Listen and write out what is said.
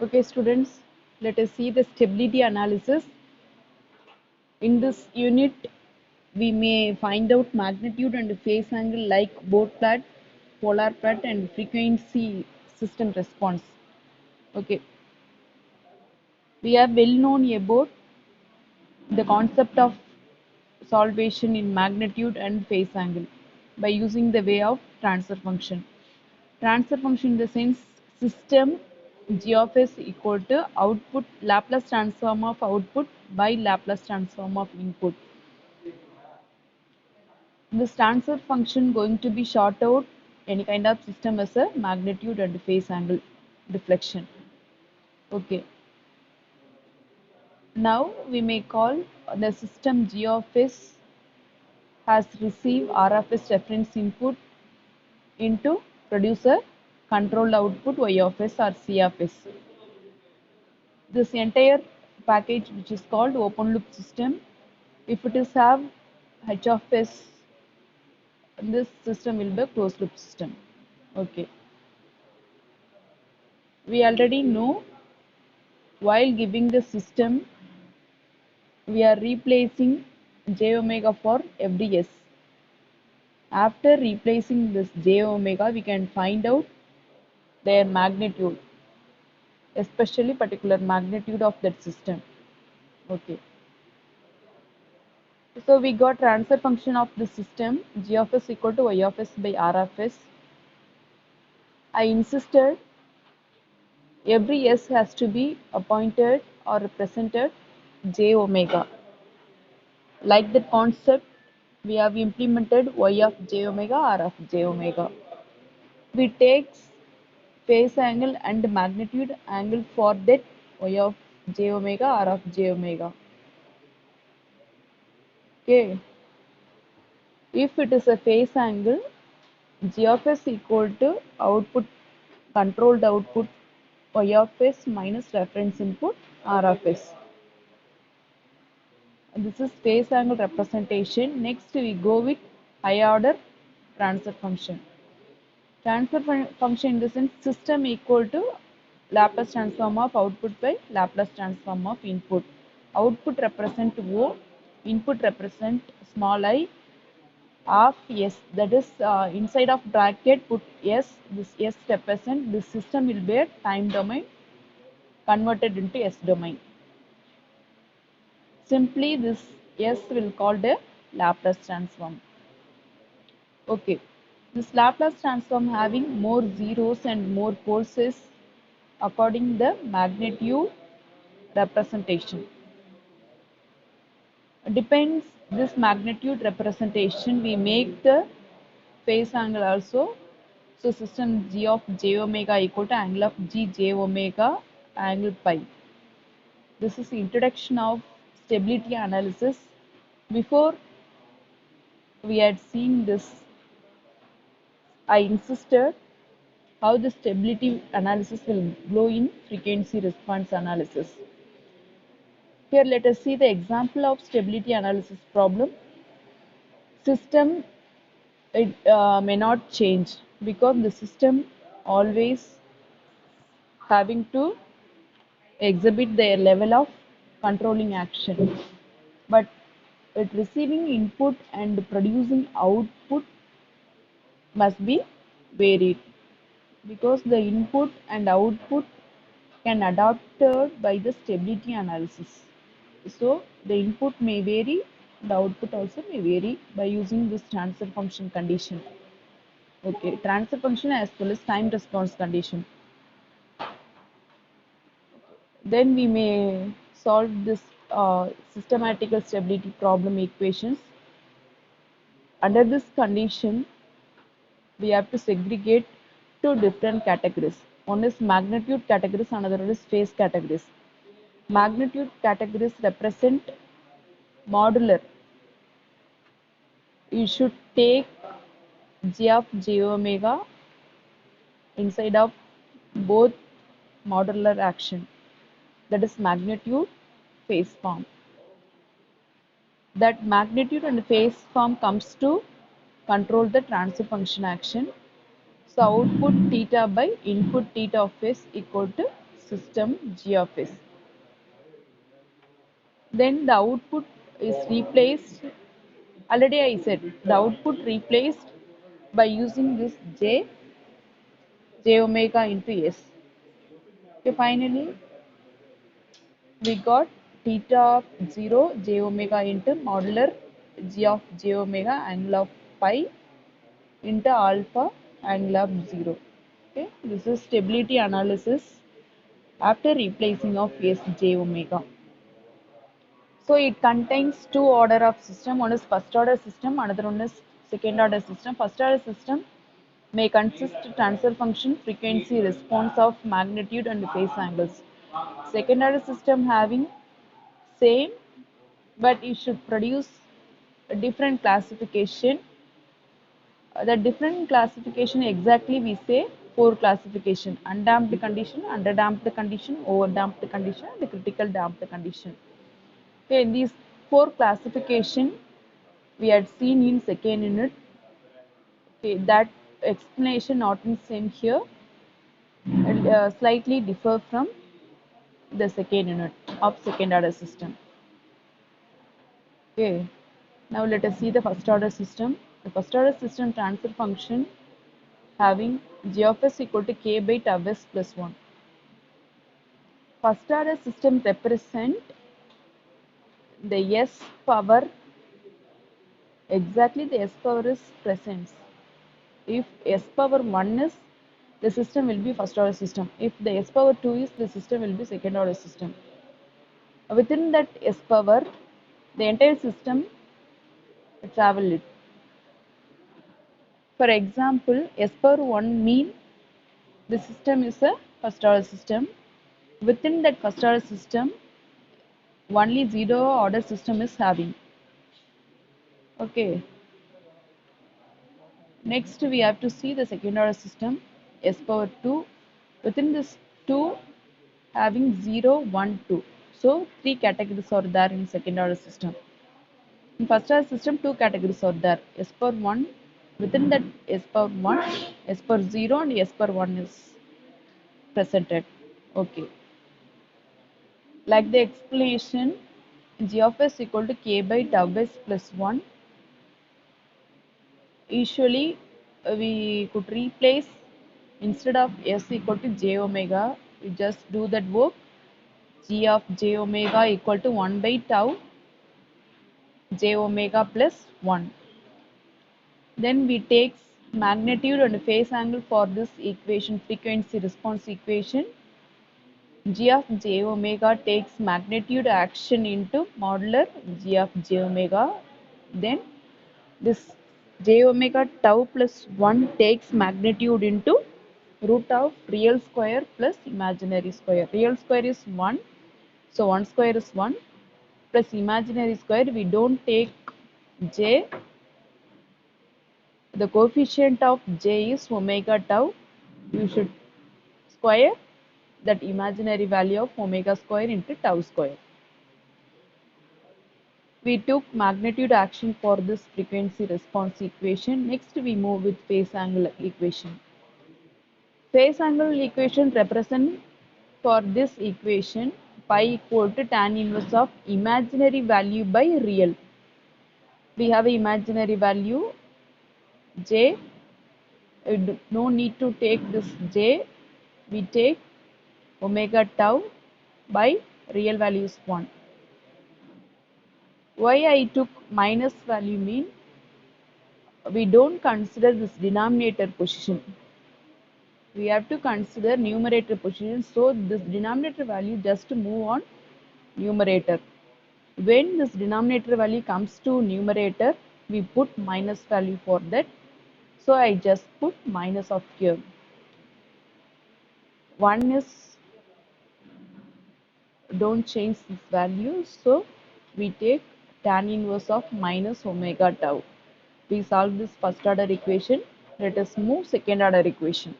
Okay, students, let us see the stability analysis. In this unit, we may find out magnitude and phase angle like Bode plot, polar plot, and frequency system response. Okay, we are well known about the concept of solvation in magnitude and phase angle by using the way of transfer function. Transfer function in the sense system g of s equal to output Laplace transform of output by Laplace transform of input. This transfer function going to be short out any kind of system as a magnitude and phase angle deflection. Okay. Now we may call the system g of s has received R of s reference input into producer controlled output y of s or c of s. This entire package which is called open loop system, if it is have h of s, this system will be a closed loop system. Okay, we already know while giving the system we are replacing j omega for every s. After replacing this j omega we can find out their magnitude, especially particular magnitude of that system. Okay, so we got transfer function of the system g of s equal to y of s by r of s. I insisted every s has to be appointed or represented j omega. Like that concept, we have implemented y of j omega, r of j omega. We take phase angle and magnitude angle for that y of j omega, r of j omega. Okay. If it is a phase angle, g of s equal to output controlled output y of s minus reference input r of s. This is phase angle representation. Next we go with higher order transfer function. Transfer function in the sense system equal to Laplace transform of output by Laplace transform of input. Output represent O, input represent small I of S. That is inside of bracket put S. This S represent this system will be a time domain converted into S domain. Simply this S will called a Laplace transform. Okay, this Laplace transform having more zeros and more poles is according the magnitude representation. Depends this magnitude representation, we make the phase angle also. So system g of j omega equal to angle of g j omega angle pi. This is the introduction of stability analysis. Before we had seen this, I insisted how the stability analysis will flow in frequency response analysis. Here let us see the example of stability analysis problem. System it may not change because the system always having to exhibit their level of controlling action, but it receiving input and producing output must be varied because the input and output can adapted by the stability analysis. So the input may vary, the output also may vary by using this transfer function condition. Okay, transfer function as well as time response condition. Then we may solve this systematical stability problem equations. Under this condition, we have to segregate two different categories. One is magnitude categories, another one is phase categories. Magnitude categories represent modular. You should take g of j omega inside of both modular action, that is magnitude phase form. That magnitude and phase form comes to control the transfer function action. So output theta by input theta of phase equal to system g of s. Then the output is replaced. Already I said the output replaced by using this j omega into s. Okay, finally we got theta of 0 j omega into modular g of j omega angle of pi into alpha angle of 0. Okay, this is stability analysis after replacing of s j omega. So it contains two order of system. One is first order system, another one is second order system. First order system may consist transfer function, frequency, response of magnitude and phase angles. Second order system having same, but it should produce a different classification. The different classification exactly we say four classification: undamped condition, underdamped condition, overdamped condition, and critical damped condition. Okay, these four classification we had seen in second unit. Okay, that explanation not in same here, slightly differ from the second unit of second order system. Okay, now let us see the first order system. The first order system transfer function having g of s equal to k by tau s plus 1. First order system represent the s power, exactly the s power is present. If s power 1 is, the system will be first order system. If the s power 2 is, the system will be second order system. Within that s power, the entire system travel it. For example, s power 1 mean the system is a first order system. Within that first order system, only zero order system is having. Okay. Next, we have to see the second order system, s power 2. Within this 2, having 0, 1, 2. So, three categories are there in second order system. In first order system, two categories are there. S power 1, within that S power 1, S power 0 and S power 1 is presented. Okay. Like the explanation, g of s equal to k by tau s plus 1. Usually, we could replace, instead of s equal to j omega, we just do that work. G of j omega equal to 1 by tau j omega plus 1. Then we take magnitude and phase angle for this equation, frequency response equation. G of j omega takes magnitude action into modular G of j omega. Then this j omega tau plus 1 takes magnitude into root of real square plus imaginary square. Real square is 1, so 1 square is 1 plus imaginary square. We don't take j. The coefficient of j is omega tau. You should square that imaginary value of omega square into tau square. We took magnitude action for this frequency response equation. Next, we move with phase angle equation. Phase angle equation represent for this equation pi equal to tan inverse of imaginary value by real. We have imaginary value j. No need to take this j. We take omega tau by real value is 1. Why I took minus value mean we don't consider this denominator position. We have to consider numerator position. So this denominator value just move on numerator. When this denominator value comes to numerator, we put minus value for that. So I just put minus of here. 1 is, don't change this value. So we take tan inverse of minus omega tau. We solve this first order equation. Let us move second order equation.